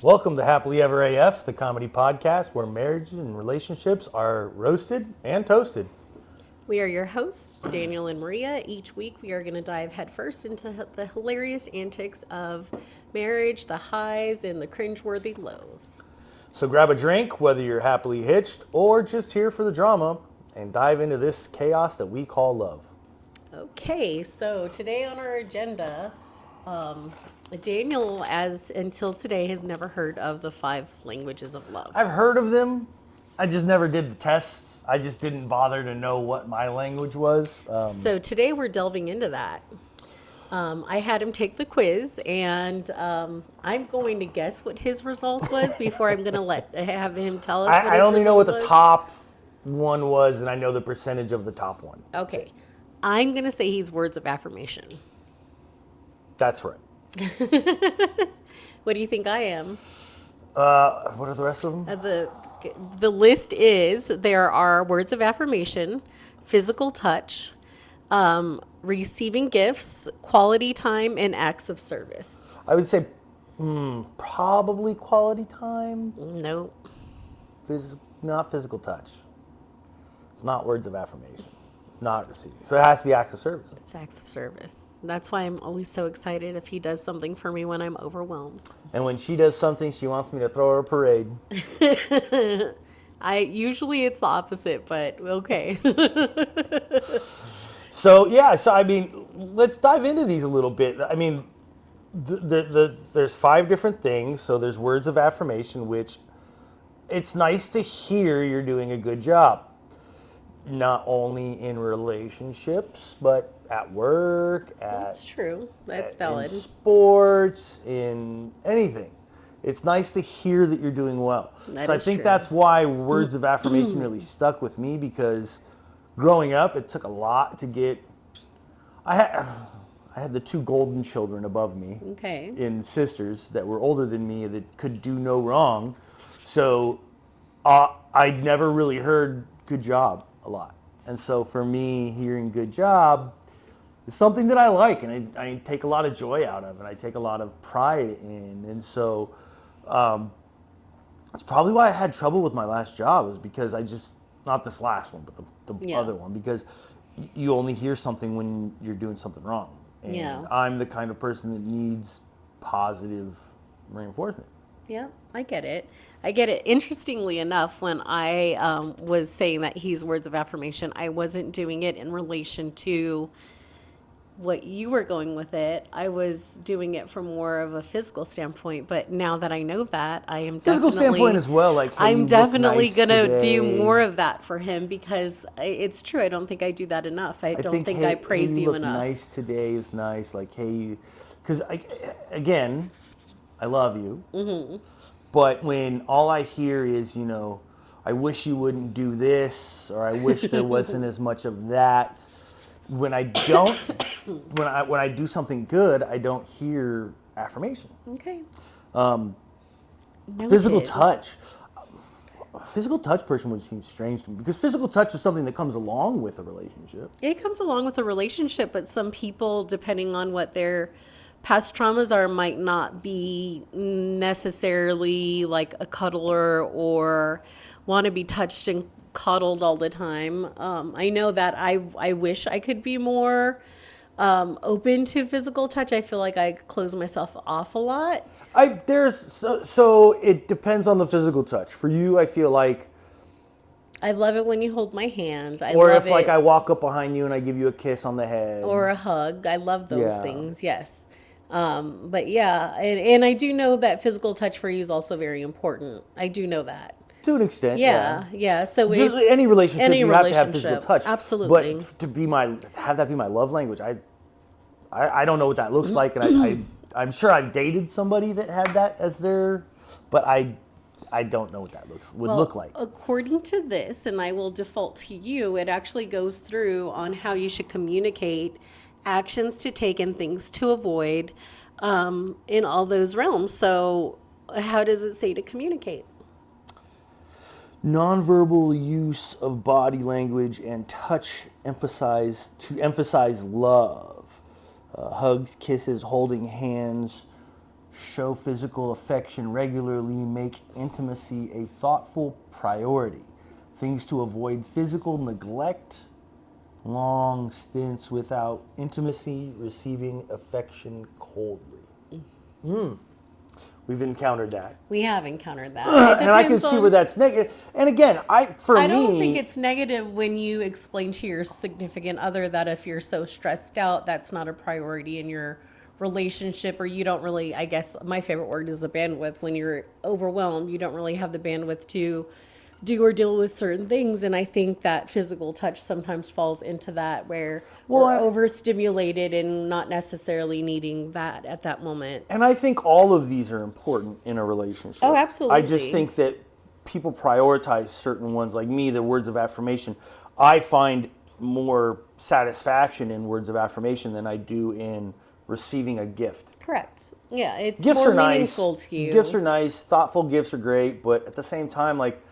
Welcome to Happily Ever AF, the comedy podcast where marriages and relationships are roasted and toasted. We are your hosts, Daniel and Maria. Each week we are going to dive headfirst into the hilarious antics of marriage, the highs and the cringeworthy lows. So grab a drink, whether you're happily hitched or just here for the drama, and dive into this chaos that we call love. Okay, so today on our agenda, Daniel, as until today, has never heard of the 5 languages of love. I've heard of them. I just never did the tests. I just didn't bother to know what my language was. So today we're delving into that. I had him take the quiz, and I'm going to guess what his result was before I'm going to have him tell us what his I only know what the result was. top one was, and I know the percentage of the top one. Okay. I'm going to say he's words of affirmation. That's right. What do you think I am? What are the rest of them? The list is there are words of affirmation, physical touch, receiving gifts, quality time, and acts of service. I would say probably quality time. No. Not physical touch. It's not words of affirmation. Not receiving. So it has to be acts of service. It's acts of service. That's why I'm always so excited if he does something for me when I'm overwhelmed. And when she does something, she wants me to throw her a parade. Usually it's the opposite, but okay. So I mean, let's dive into these a little bit. I mean, there's 5 different things. So there's words of affirmation, which it's nice to hear you're doing a good job. Not only in relationships, but at work, That's true. That's valid. in sports, in anything. It's nice to hear that you're doing well. That so I is think true. that's why words of affirmation really stuck with me, because growing up, it took a lot to get. I had the 2 golden children above me, Okay. in sisters that were older than me that could do no wrong. So I never really heard good job a lot. And so for me, hearing good job is something that I like, and I take a lot of joy out of, and I take a lot of pride in. And so that's probably why I had trouble with my last job, was because not this last one, but the other one, because you only hear something when you're doing something wrong. And Yeah. I'm the kind of person that needs positive reinforcement. Yeah, I get it. Interestingly enough, when I was saying that he's words of affirmation, I wasn't doing it in relation to what you were going with it. I was doing it from more of a physical standpoint. But now that I know that, I am Physical standpoint as well. Like, hey, you I'm look definitely nice gonna do today. more of that for him, because it's true. I don't think I do that enough. I don't think I praise hey, you look enough. Nice today is nice. Like, hey, because again, I love you. Mm-hmm. But when all I hear is, I wish you wouldn't do this, or I wish there wasn't as much of that. When I don't, when I do something good, I don't hear affirmation. Okay. Physical Noted. touch. A physical touch person would seem strange to me, because physical touch is something that comes along with a relationship. It comes along with a relationship, but some people, depending on what their past traumas are, might not be necessarily like a cuddler or want to be touched and coddled all the time. I know that I wish I could be more open to physical touch. I feel like I close myself off a lot. So it depends on the physical touch. For you, I feel like, I love it when you hold my hand. I or love if like it, I walk up behind you and I give you a kiss on the head. or a hug. I love those Yeah. things. Yes. But yeah, and I do know that physical touch for you is also very important. I do know that. To an extent, Yeah. So Just it's any relationship, you have to have physical touch. Absolutely. But have that be my love language, I don't know what that looks like, and I'm sure I've dated somebody that had that as their, but I don't know what that would look like. According to this, and I will default to you, it actually goes through on how you should communicate, actions to take, and things to avoid in all those realms. So how does it say to communicate? Nonverbal use of body language and touch emphasize love. Hugs, kisses, holding hands, show physical affection regularly, make intimacy a thoughtful priority. Things to avoid: physical neglect, long stints without intimacy, receiving affection coldly. We've encountered that. We have encountered that. It And I can depends see on. where that's negative. And again, I don't think it's negative when you explain to your significant other that if you're so stressed out, that's not a priority in your relationship, or you don't really, I guess my favorite word is the bandwidth. When you're overwhelmed, you don't really have the bandwidth to do or deal with certain things. And I think that physical touch sometimes falls into that, where we're overstimulated and not necessarily needing that at that moment. And I think all of these are important in a relationship. Oh, absolutely. I just think that people prioritize certain ones. Like me, the words of affirmation. I find more satisfaction in words of affirmation than I do in receiving a gift. Correct. Yeah, it's Gifts more are nice. meaningful to you. Gifts are nice. Thoughtful gifts are great. But at the same time, like,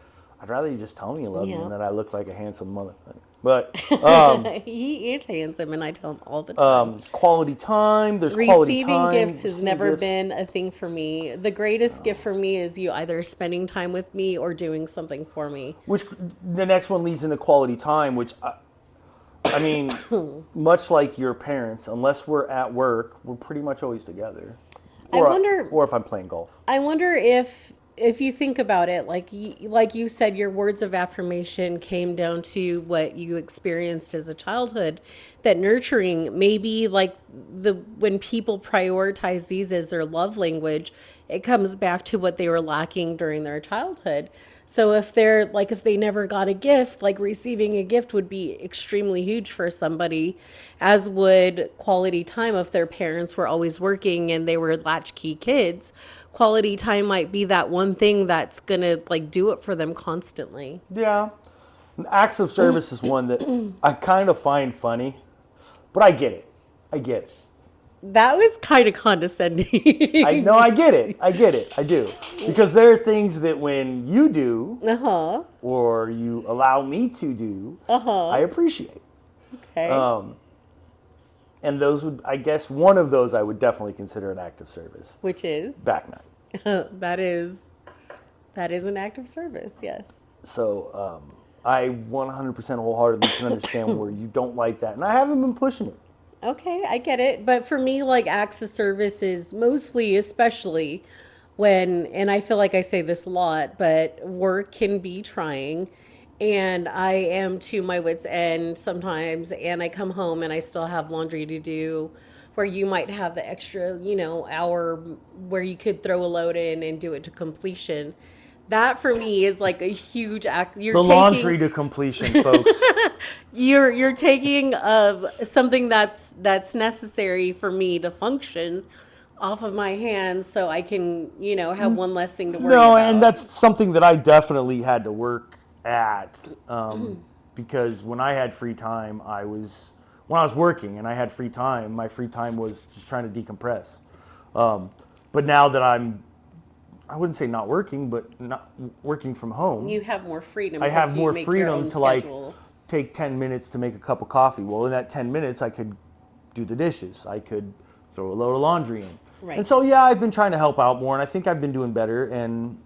I'd rather you just tell me you love me and that I look like a handsome motherfucker. But he is handsome, and I tell him all the time. quality time. There's quality time. Receiving gifts has never been a thing for me. The greatest gift for me is you either spending time with me or doing something for me. Which the next one leads into quality time, which I mean, much like your parents, unless we're at work, we're pretty much always together. Or if I'm playing golf. I wonder if you think about it, like you said, your words of affirmation came down to what you experienced as a childhood. That nurturing, maybe like when people prioritize these as their love language, it comes back to what they were lacking during their childhood. So if they never got a gift, like receiving a gift would be extremely huge for somebody, as would quality time if their parents were always working and they were latchkey kids. Quality time might be that one thing that's gonna like do it for them constantly. Yeah. Acts of service is one that I kind of find funny, but I get it. I get it. That was kind of condescending. I get it. I do. Because there are things that when you do, or you allow me to do, I appreciate. Okay. And those would, I guess, one of those I would definitely consider an act of service. Which is? Back night. That is an act of service, yes. So I 100% wholeheartedly can understand where you don't like that. And I haven't been pushing it. Okay, I get it. But for me, like, acts of service is mostly, especially when, and I feel like I say this a lot, but work can be trying. And I am to my wit's end sometimes, and I come home and I still have laundry to do, where you might have the extra, hour where you could throw a load in and do it to completion. That for me is like a huge act. Laundry to completion, folks. You're taking something that's necessary for me to function off of my hands, so I can have one less thing to worry about. No, and that's something that I definitely had to work at, because when I had free time, when I was working and I had free time, my free time was just trying to decompress. But now that I wouldn't say not working, but not working from home. You have more freedom. I have more freedom to like take 10 minutes to make a cup of coffee. Well, in that 10 minutes, I could do the dishes. I could throw a load of laundry in. Right. And so, yeah, I've been trying to help out more, and I think I've been doing better, and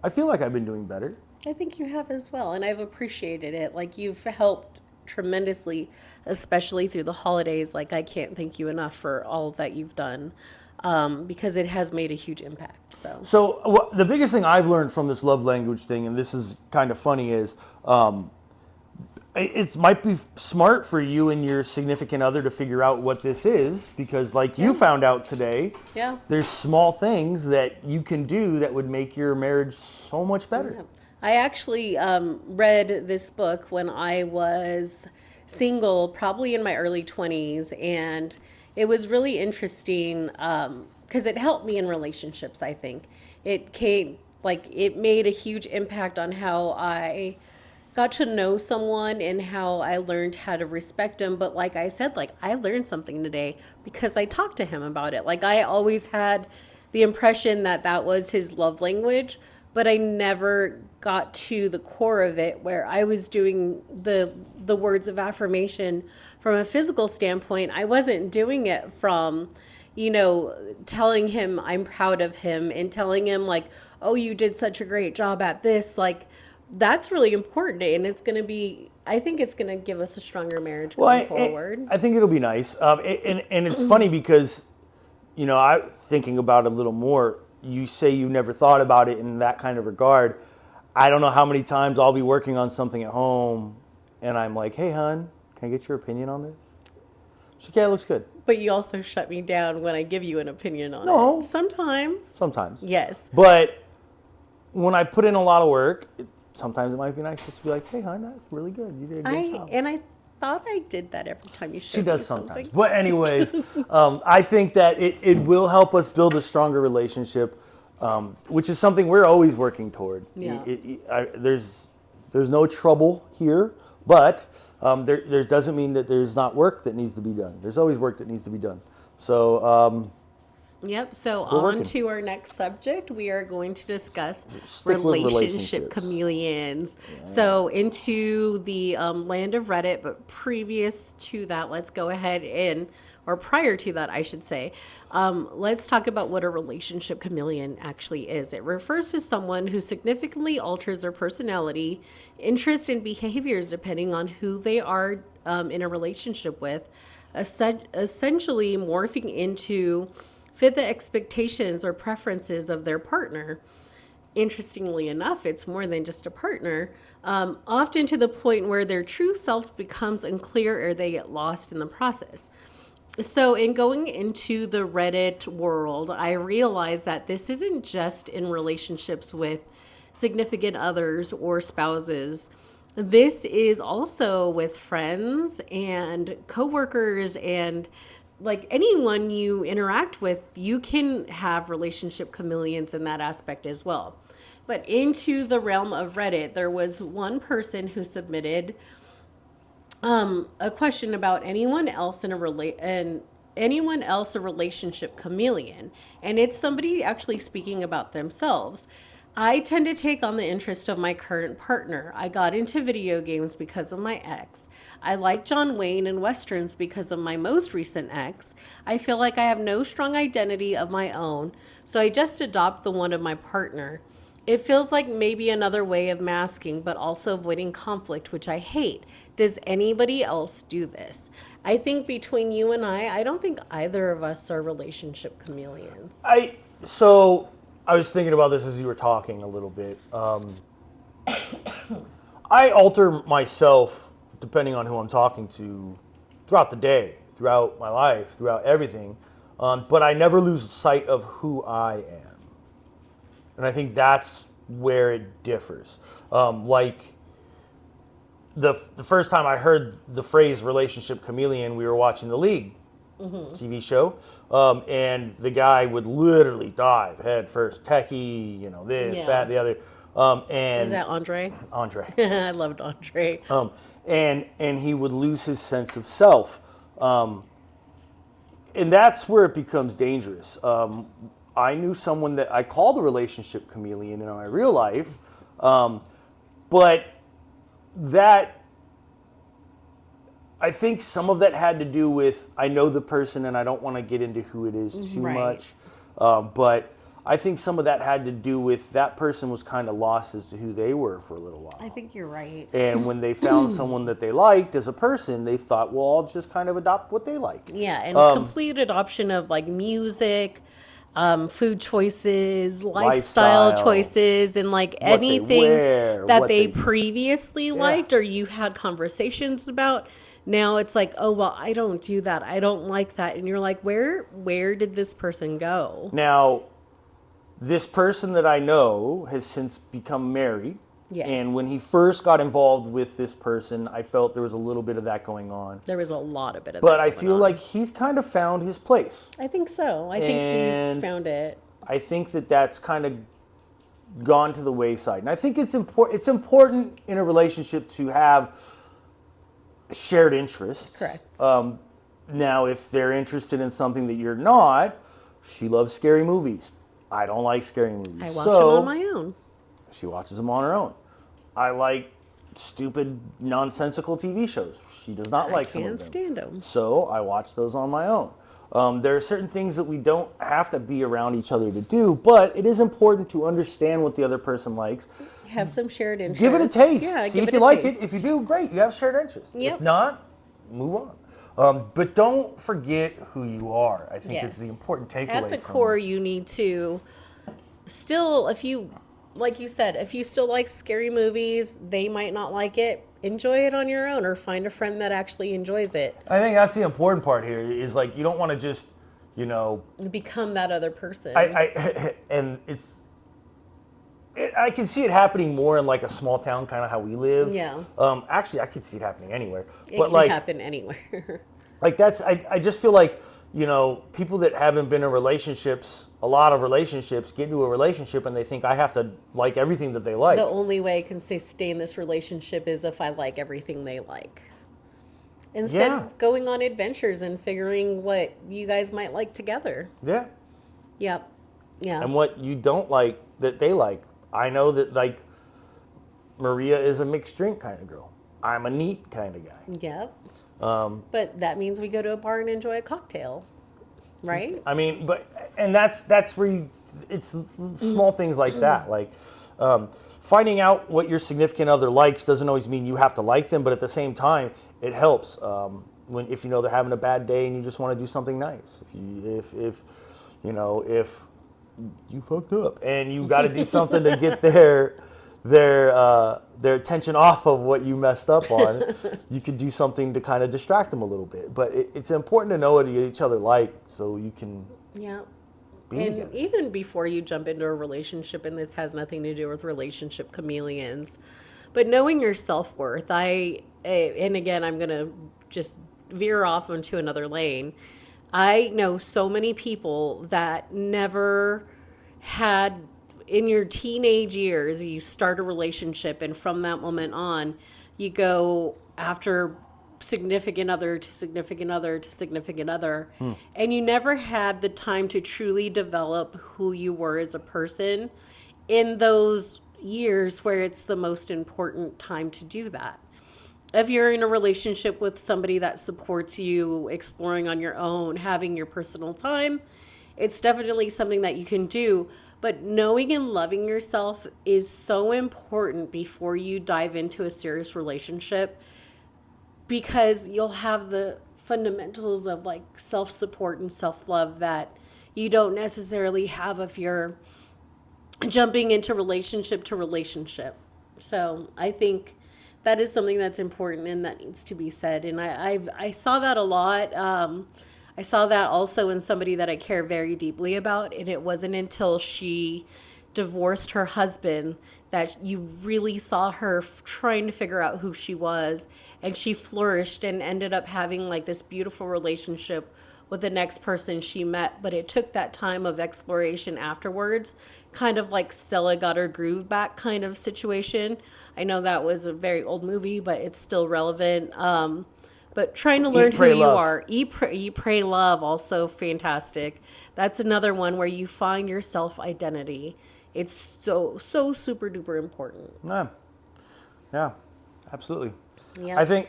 I feel like I've been doing better. I think you have as well, and I've appreciated it. Like, you've helped tremendously, especially through the holidays. Like, I can't thank you enough for all that you've done. Because it has made a huge impact. So the biggest thing I've learned from this love language thing, and this is kind of funny, is it might be smart for you and your significant other to figure out what this is, because like you found out today, there's small things that you can do that would make your marriage so much better. Yeah. I actually read this book when I was single, probably in my early 20s, and it was really interesting because it helped me in relationships, I think. It made a huge impact on how I got to know someone and how I learned how to respect them. But like I said, like I learned something today because I talked to him about it. Like I always had the impression that was his love language, but I never got to the core of it where I was doing the words of affirmation from a physical standpoint. I wasn't doing it from, telling him I'm proud of him and telling him like, oh, you did such a great job at this. Like, that's really important. And I think it's going to give us a stronger marriage Well, going forward. I think it'll be nice. And it's funny because, I thinking about it a little more. You say you never thought about it in that kind of regard. I don't know how many times I'll be working on something at home, and I'm like, "Hey, hon, can I get your opinion on this?" She's like, "Yeah, it looks good." But you also shut me down when I give you an opinion on No, it. Sometimes. sometimes. Yes. But when I put in a lot of work, sometimes it might be nice just to be like, "Hey, hon, that's really good. You did a good job." I thought I did that every time you showed She does me sometimes. something. But anyways, I think that it will help us build a stronger relationship, which is something we're always working toward. Yeah. There's no trouble here, but there doesn't mean that there's not work that needs to be done. There's always work that needs to be done. So Yep. So we're on working. to our next subject, we are going to discuss Stick with relationship relationships. chameleons. So into the land of Reddit, but previous to that, let's go ahead or prior to that, I should say, let's talk about what a relationship chameleon actually is. It refers to someone who significantly alters their personality, interests, and behaviors depending on who they are in a relationship with, essentially morphing into fit the expectations or preferences of their partner. Interestingly enough, it's more than just a partner, often to the point where their true self becomes unclear or they get lost in the process. So, in going into the Reddit world, I realized that this isn't just in relationships with significant others or spouses. This is also with friends and coworkers and like anyone you interact with, you can have relationship chameleons in that aspect as well. But into the realm of Reddit, there was one person who submitted a question about anyone else a relationship chameleon, and it's somebody actually speaking about themselves. I tend to take on the interest of my current partner. I got into video games because of my ex. I like John Wayne and westerns because of my most recent ex. I feel like I have no strong identity of my own, so I just adopt the one of my partner. It feels like maybe another way of masking, but also avoiding conflict, which I hate. Does anybody else do this? I think between you and I don't think either of us are relationship chameleons. So I was thinking about this as you were talking a little bit. I alter myself depending on who I'm talking to throughout the day, throughout my life, throughout everything. But I never lose sight of who I am. And I think that's where it differs. Like the first time I heard the phrase relationship chameleon, we were watching The League TV show. And the guy would literally dive head first, techie, this, Yeah. that, the other. And Is that Andre? Andre. I loved Andre. And he would lose his sense of self. And that's where it becomes dangerous. I knew someone that I called a relationship chameleon in my real life, but that I think some of that had to do with I know the person and I don't want to get into who it is too Right. much, but I think some of that had to do with that person was kind of lost as to who they were for a little while. I think you're right. And when they found someone that they liked as a person, they thought, well, I'll just kind of adopt what they like. Yeah, and complete adoption of like music, food choices, lifestyle choices, and like What they anything wear, that what they they- previously liked or you had conversations about. Now it's like, oh well, I don't do that. I don't like that, and you're like, where did this person go? Now, this person that I know has since become married. Yes. And when he first got involved with this person, I felt there was a little bit of that going on. There was a lot of it of But that I going feel on. like he's kind of found his place. I think so. I think And he's found it. I think that that's kind of gone to the wayside. And I think it's important in a relationship to have shared interests. Correct. Now, if they're interested in something that you're not, she loves scary movies. I don't like scary movies. I watch them on my own. She watches them on her own. I like stupid, nonsensical TV shows. She does not like some of them. Can't stand them. So I watch those on my own. There are certain things that we don't have to be around each other to do, but it is important to understand what the other person likes. Have some shared interests. Give it a taste. Yeah, See give if it you a like taste. it. If you do, great. You have shared interests. Yep. If not, move on. But don't forget who you are, I think is the important takeaway. At the from core, you need to still, if you, like you said, if you still like scary movies, they might not like it. Enjoy it on your own, or find a friend that actually enjoys it. I think that's the important part here is like you don't want to just, Become that other person. And I can see it happening more in like a small town, kind of how we live. Yeah. Actually, I could see it happening anywhere. It But can like, happen anywhere. like that's I just feel like people that haven't been in relationships, a lot of relationships, get into a relationship and they think I have to like everything that they like. The only way I can stay in this relationship is if I like everything they like. Instead of going on adventures and figuring what you guys might like together. Yeah. Yep. Yeah. And what you don't like that they like. I know that like Maria is a mixed drink kind of girl. I'm a neat kind of guy. Yep. But that means we go to a bar and enjoy a cocktail, right? I mean, and that's where it's small things like that. Like finding out what your significant other likes doesn't always mean you have to like them, but at the same time, it helps if they're having a bad day and you just want to do something nice. If you fucked up and you got to do something to get their attention off of what you messed up on, you could do something to kind of distract them a little bit. But it's important to know what each other like so you can be and together. even before you jump into a relationship, and this has nothing to do with relationship chameleons, but knowing your self-worth. And again, I'm going to just veer off into another lane. I know so many people that never had, in your teenage years, you start a relationship, and from that moment on, you go after significant other to significant other to significant other, and you never had the time to truly develop who you were as a person in those years where it's the most important time to do that. If you're in a relationship with somebody that supports you exploring on your own, having your personal time, it's definitely something that you can do. But knowing and loving yourself is so important before you dive into a serious relationship, because you'll have the fundamentals of like self-support and self-love that you don't necessarily have if you're jumping into relationship to relationship. So I think that is something that's important and that needs to be said. And I saw that a lot. I saw that also in somebody that I care very deeply about. And it wasn't until she divorced her husband that you really saw her trying to figure out who she was. And she flourished and ended up having like this beautiful relationship with the next person she met. But it took that time of exploration afterwards, kind of like Stella got her groove back kind of situation. I know that was a very old movie, but it's still relevant. But trying to learn who you are. Eat, Pray, Love, also fantastic. That's another one where you find your self-identity. It's so super duper important. Yeah, absolutely. Yeah. I think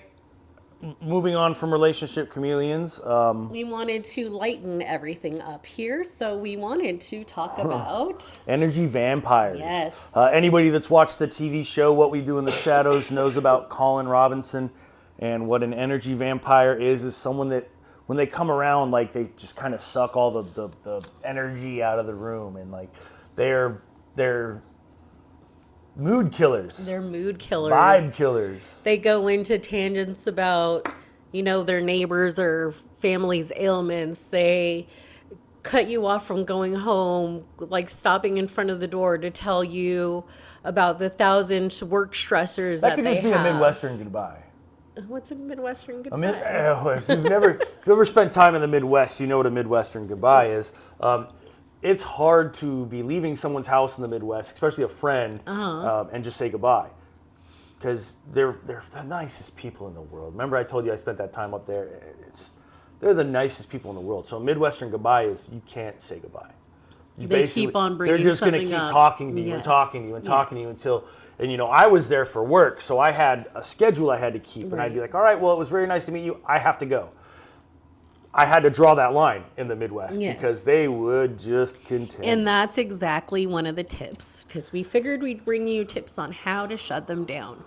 moving on from relationship chameleons, we wanted to lighten everything up here, so we wanted to talk about energy vampires. Yes. Anybody that's watched the TV show What We Do in the Shadows knows about Colin Robinson, and what an energy vampire is someone that when they come around, like they just kind of suck all the energy out of the room, and like they're mood killers. They're mood killers. Vibe killers. They go into tangents about, their neighbors or family's ailments. They cut you off from going home, like stopping in front of the door to tell you about the 1,000 work stressors that could they just be have. a Midwestern goodbye. What's a Midwestern goodbye? If you've ever spent time in the Midwest, you know what a Midwestern goodbye is. It's hard to be leaving someone's house in the Midwest, especially a friend, and just say goodbye. Because they're the nicest people in the world. Remember I told you I spent that time up there? They're the nicest people in the world. So a Midwestern goodbye is you can't say goodbye. They keep on bringing They're just going to something keep up. talking to you and Yes. talking to you and talking to you Yes. until... And, I was there for work, so I had a schedule I had to keep. And I'd be like, all right, well, it was very nice to meet you. I have to go. I had to draw that line in the Midwest Yes. because they would just continue. And that's exactly one of the tips, because we figured we'd bring you tips on how to shut them down.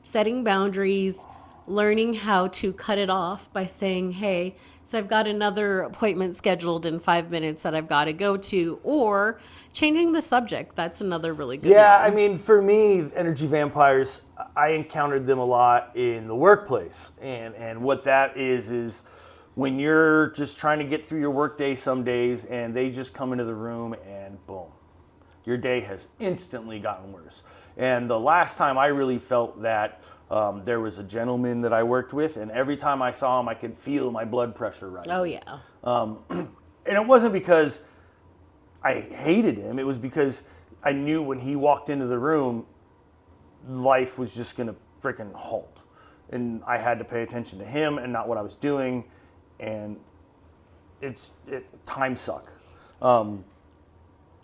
Setting boundaries, learning how to cut it off by saying, hey, so I've got another appointment scheduled in 5 minutes that I've got to go to, or changing the subject. That's another really good Yeah, one. I mean, for me, energy vampires, I encountered them a lot in the workplace. And what that is when you're just trying to get through your workday some days and they just come into the room and boom, your day has instantly gotten worse. And the last time I really felt that, there was a gentleman that I worked with, and every time I saw him, I could feel my blood pressure rising. Oh, yeah. And it wasn't because I hated him. It was because I knew when he walked into the room, life was just going to freaking halt. And I had to pay attention to him and not what I was doing. And time suck.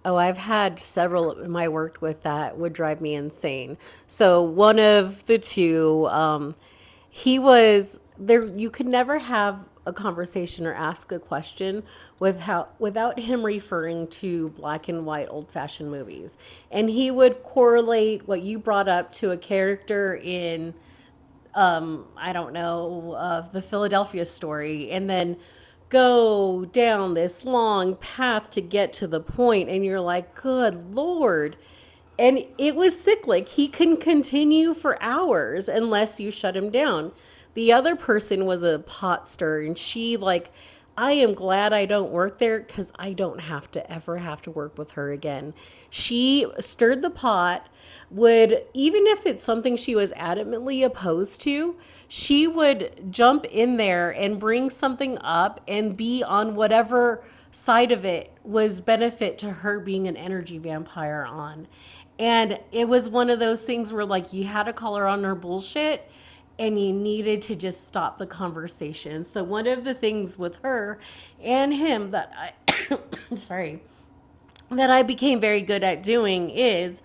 Oh, I've had several of them I worked with that would drive me insane. So one of the two, he was there. You could never have a conversation or ask a question without him referring to black and white old fashioned movies, and he would correlate what you brought up to a character in, I don't know, the Philadelphia Story, and then go down this long path to get to the point, and you're like, good Lord. And it was cyclic. He can continue for hours unless you shut him down. The other person was a pot stirrer, and she, like, I am glad I don't work there because I don't have to ever have to work with her again. She stirred the pot, would, even if it's something she was adamantly opposed to, she would jump in there and bring something up and be on whatever side of it was benefit to her being an energy vampire on. And it was one of those things where, like, you had to call her on her bullshit and you needed to just stop the conversation. So one of the things with her and him that I sorry, that I became very good at doing is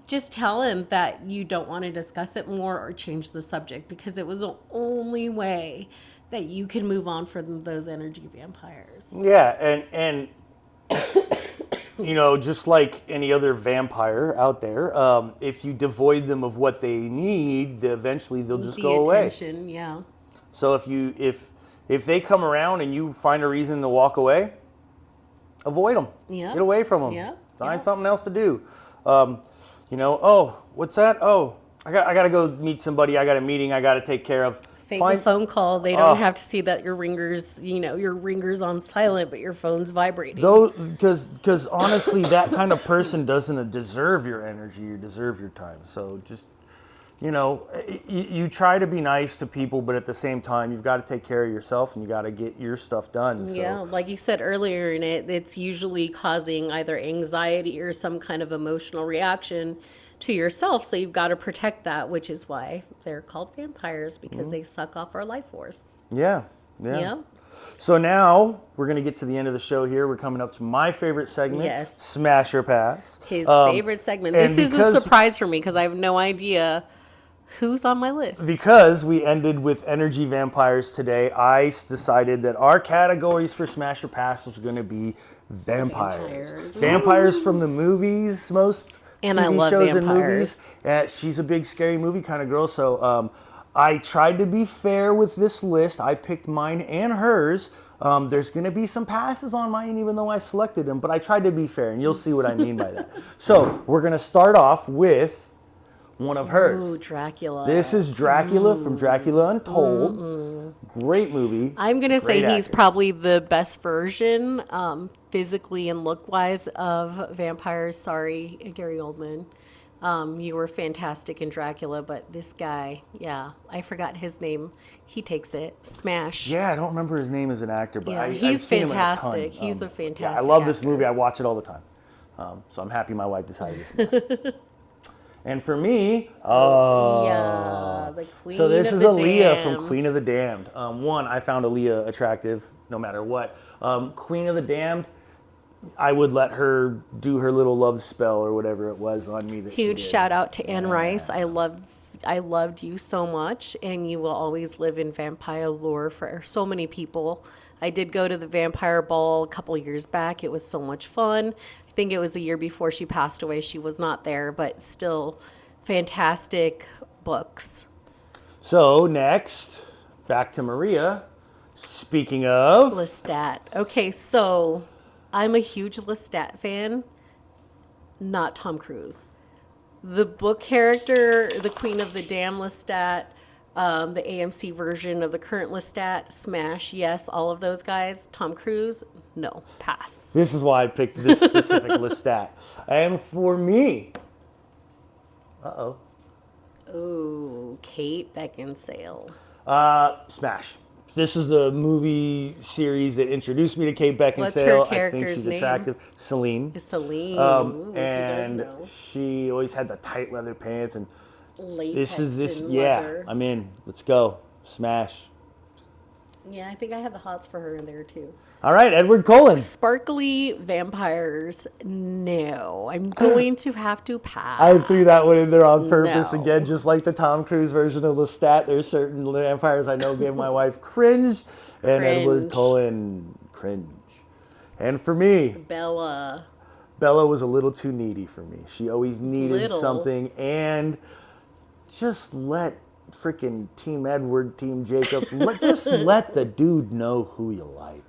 just tell him that you don't want to discuss it more or change the subject, because it was the only way that you can move on from those energy vampires. Yeah, and just like any other vampire out there, if you devoid them of what they need, eventually they'll just go away. Attention, yeah. So if they come around and you find a reason to walk away, avoid them. Yeah. Get away from them. Yeah. Find something else to do. Oh, what's that? Oh, I got to go meet somebody. I got a meeting I got to take care of. Fake a phone call. They don't have to see that your ringer's on silent, but your phone's vibrating. Because honestly, that kind of person doesn't deserve your energy or deserve your time. So just, you try to be nice to people, but at the same time, you've got to take care of yourself and you got to get your stuff done. So. Yeah, like you said earlier in it, it's usually causing either anxiety or some kind of emotional reaction to yourself. So you've got to protect that, which is why they're called vampires, because they suck off our life force. Yeah. So now we're going to get to the end of the show here. We're coming up to my favorite segment, Yes. Smash or Pass. His favorite segment. This is a surprise for me because I have no idea who's on my list. Because we ended with energy vampires today, I decided that our categories for Smash or Pass was going to be vampires. Vampires from the movies, most and TV I love shows vampires. and movies. She's a big scary movie kind of girl, so I tried to be fair with this list. I picked mine and hers. There's going to be some passes on mine, even though I selected them, but I tried to be fair, and you'll see what I mean by that. So we're going to start off with one of hers. Ooh, Dracula. This is Dracula from Dracula Untold. Great movie. I'm going to say Great he's actor. probably the best version, physically and look-wise, of vampires. Sorry, Gary Oldman. You were fantastic in Dracula, but this guy, yeah, I forgot his name. He takes it. Smash. Yeah, I don't remember his name as an actor, but Yeah, I've he's seen him in a ton. fantastic. He's a fantastic Yeah, I love this actor. movie. I watch it all the time. So I'm happy my wife decided to smash. And for me, Yeah, the Queen so this of is the Aaliyah from Damned. Queen of the Damned. One, I found Aaliyah attractive no matter what. Queen of the Damned, I would let her do her little love spell or whatever it was on me that she Huge did. shout out to Anne Rice. I love I loved you so much, and you will always live in vampire lore for so many people. I did go to the vampire ball a couple years back. It was so much fun. I think it was a year before she passed away. She was not there, but still fantastic books. So next, back to Maria. Speaking of, Lestat. Okay, so I'm a huge Lestat fan, not Tom Cruise. The book character, the Queen of the Dam Lestat, the AMC version of the current Lestat, smash, yes, all of those guys. Tom Cruise, no, pass. this is why I picked this specific Lestat. And for me, Ooh, Kate Beckinsale. smash. This is the movie series that introduced me to Kate Beckinsale. What's her I think character's she's name? attractive. Celine. Celine. Ooh, And who does know? she always had the tight leather pants. And Latex and yeah, leather. I'm in. Let's go. Smash. Yeah, I think I have the hots for her in there too. All right, Edward Cullen. Sparkly vampires, no. I'm going to have to pass. I threw that one in there on purpose No. again, just like the Tom Cruise version of Lestat. There's certain vampires I know gave my wife cringe, and Edward Cringe. Cullen cringe. And for me, Bella. Bella was a little too needy for me. She always needed Little. something, and just let freaking Team Edward, Team Jacob, just let the dude know who you like.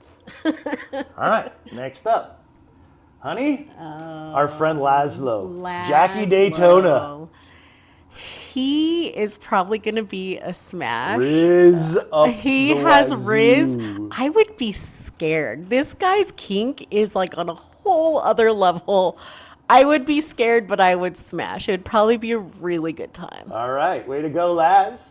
All right, next up. Honey, our friend Laszlo. Jackie Daytona. Laszlo. He is probably going to be a smash. Riz up He the has wazoo. Riz. I would be scared. This guy's kink is like on a whole other level. I would be scared, but I would smash. It would probably be a really good time. All right, way to go, Laz.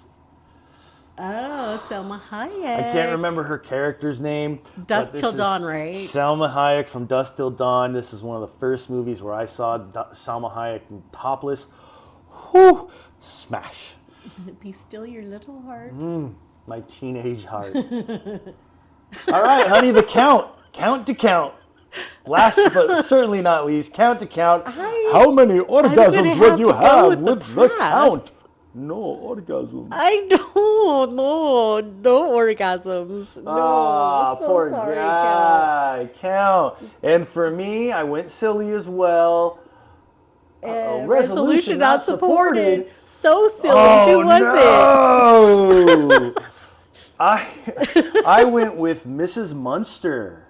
Oh, Selma Hayek. I can't remember her character's name. Dusk but this Till is Dawn, right? Selma Hayek from Dusk Till Dawn. This is one of the first movies where I saw Selma Hayek topless. Whew, smash. Be still your little heart. My teenage heart. All right, honey, the count. Count to count. Last but certainly not least, count to count. How many orgasms would you have with the count? No orgasms. I don't. No orgasms. No. So poor sorry, guy. Count. And for me, I went silly as well. Resolution not supported. So silly. Oh, Who was it? no. I went with Mrs. Munster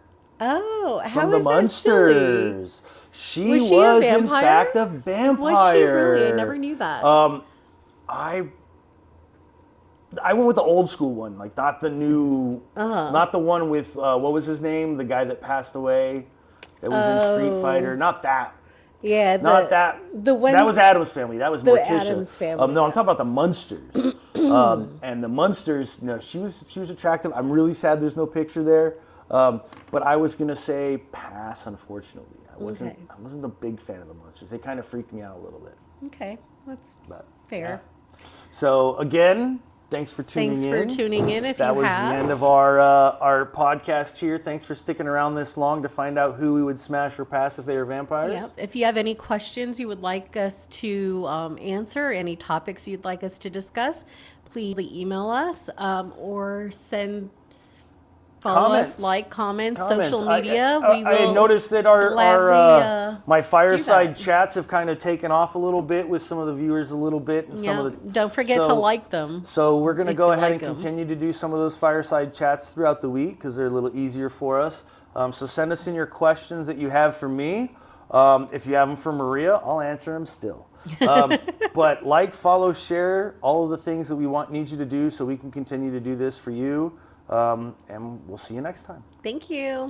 Oh, how from the is that silly? Munsters. She Was was, she a in vampire? fact a vampire. Was she really? I never knew that. I went with the old school one, like not the new, not the one with what was his name, the guy that passed away, that was in Street Fighter. Not that. Yeah, Not that. The ones, that was Addams Family. That was the Morticia. Addams Family, No, I'm talking about the Munsters. And the Munsters, no, she was attractive. I'm really sad there's no picture there. But I was gonna say pass. Unfortunately, I wasn't a big fan of the Munsters. They kind of freaked me out a little bit. Okay, that's But, fair. yeah. So again, thanks for tuning in. Thanks for tuning in. If That you was have. the end of our podcast here. Thanks for sticking around this long to find out who we would smash or pass if they were vampires. Yep. If you have any questions you would like us to answer, any topics you'd like us to discuss, please email us or follow Comments. us, comments, social media. I noticed that gladly, my fireside that. chats have kind of taken off a little bit with some of the viewers a little bit. And some of the, Don't forget to like them. So we're going to if go you ahead like and 'em. continue to do some of those fireside chats throughout the week because they're a little easier for us. So send us in your questions that you have for me. If you have them for Maria, I'll answer them still. But like, follow, share, all of the things that we need you to do so we can continue to do this for you. And we'll see you next time. Thank you.